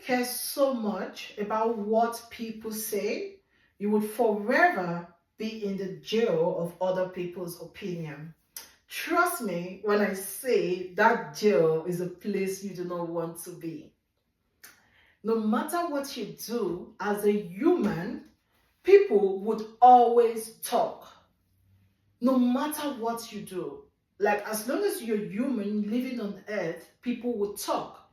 care so much about what people say, you would forever be in the jail of other people's opinion. Trust me when I say that jail is a place you do not want to be. No matter what you do as a human, people would always talk. No matter what you do. Like, as long as you're human living on earth, people will talk.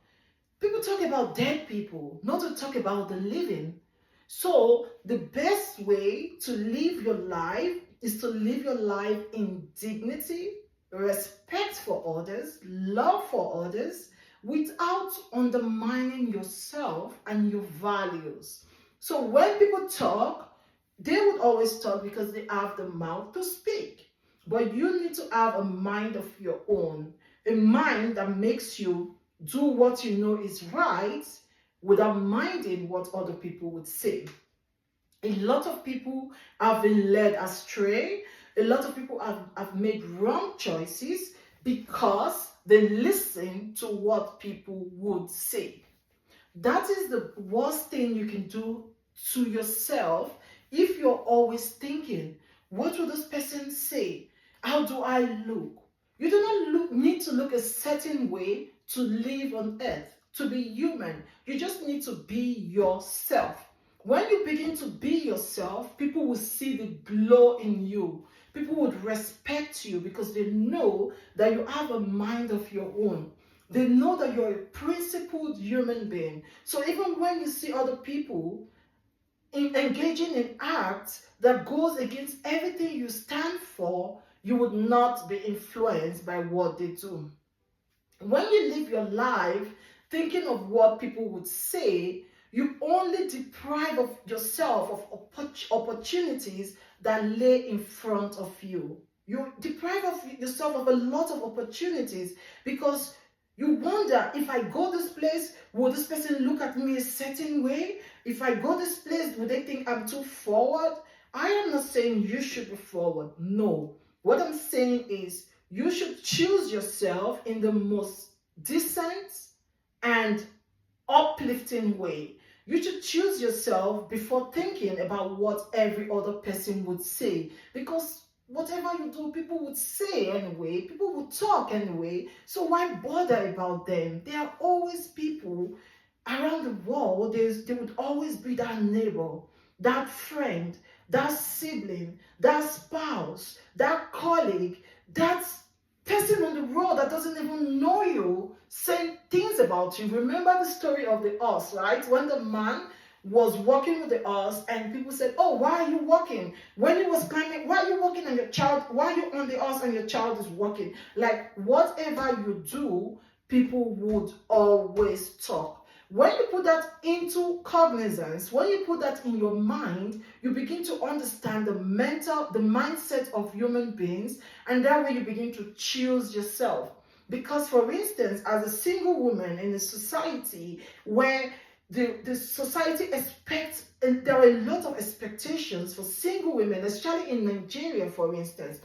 People talk about dead people, not to talk about the living. So, the best way to live your life is to live your life in dignity, respect for others, love for others, without undermining yourself and your values. So, when people talk, they would always talk because they have the mouth to speak. But you need to have a mind of your own, a mind that makes you do what you know is right without minding what other people would say. A lot of people have been led astray. A lot of people have made wrong choices because they listen to what people would say. That is the worst thing you can do to yourself if you're always thinking, what will this person say? How do I look? You do not need to look a certain way to live on earth, to be human. You just need to be yourself. When you begin to be yourself, people will see the glow in you. People would respect you because they know that you have a mind of your own. They know that you're a principled human being. So even when you see other people engaging in acts that goes against everything you stand for, you would not be influenced by what they do. When you live your life thinking of what people would say, you only deprive of yourself of opportunities that lay in front of you. You deprive of yourself of a lot of opportunities because you wonder, if I go this place, will this person look at me a certain way? If I go this place, will they think I'm too forward? I am not saying you should be forward. No. What I'm saying is you should choose yourself in the most decent and uplifting way. You should choose yourself before thinking about what every other person would say. Because whatever you do, people would say anyway. People would talk anyway. So why bother about them? There are always people around the world. There would always be that neighbor, that friend, that sibling, that spouse, that colleague, that person on the road that doesn't even know you saying things about you. Remember the story of the horse, right? When the man was walking with the horse and people said, oh, why are you walking? When he was climbing, why are you walking and your child, why are you on the horse and your child is walking? Like, whatever you do, people would always talk. When you put that into cognizance, when you put that in your mind, you begin to understand the mindset of human beings, and that way you begin to choose yourself. Because, for instance, as a single woman in a society where the society expects, and there are a lot of expectations for single women, especially in Nigeria, for instance.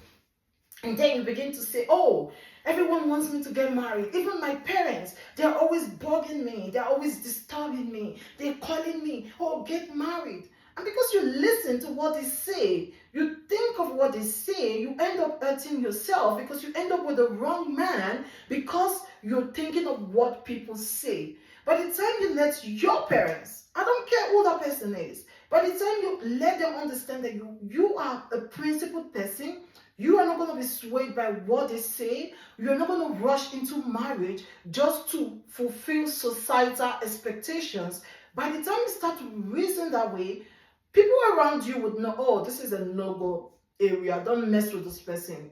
And then you begin to say, oh, everyone wants me to get married. Even my parents, they're always bugging me. They're always disturbing me. They're calling me, oh, get married. And because you listen to what they say, you think of what they say, you end up hurting yourself because you end up with the wrong man because you're thinking of what people say. By the time you let your parents, I don't care who that person is, by the time you let them understand that you are a principled person, you are not going to be swayed by what they say. You're not going to rush into marriage just to fulfill societal expectations. By the time you start to reason that way, people around you would know, oh, this is a no-go area. Don't mess with this person.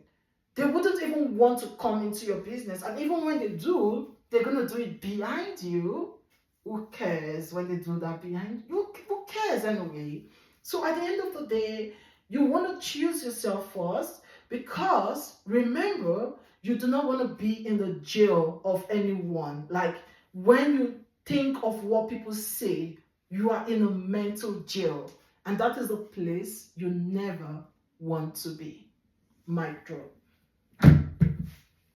They wouldn't even want to come into your business. And even when they do, they're going to do it behind you. Who cares when they do that behind you? Who cares anyway? So at the end of the day, you want to choose yourself first. Because remember, you do not want to be in the jail of anyone. Like, when you think of what people say, you are in a mental jail. And that is a place you never want to be. Mic drop.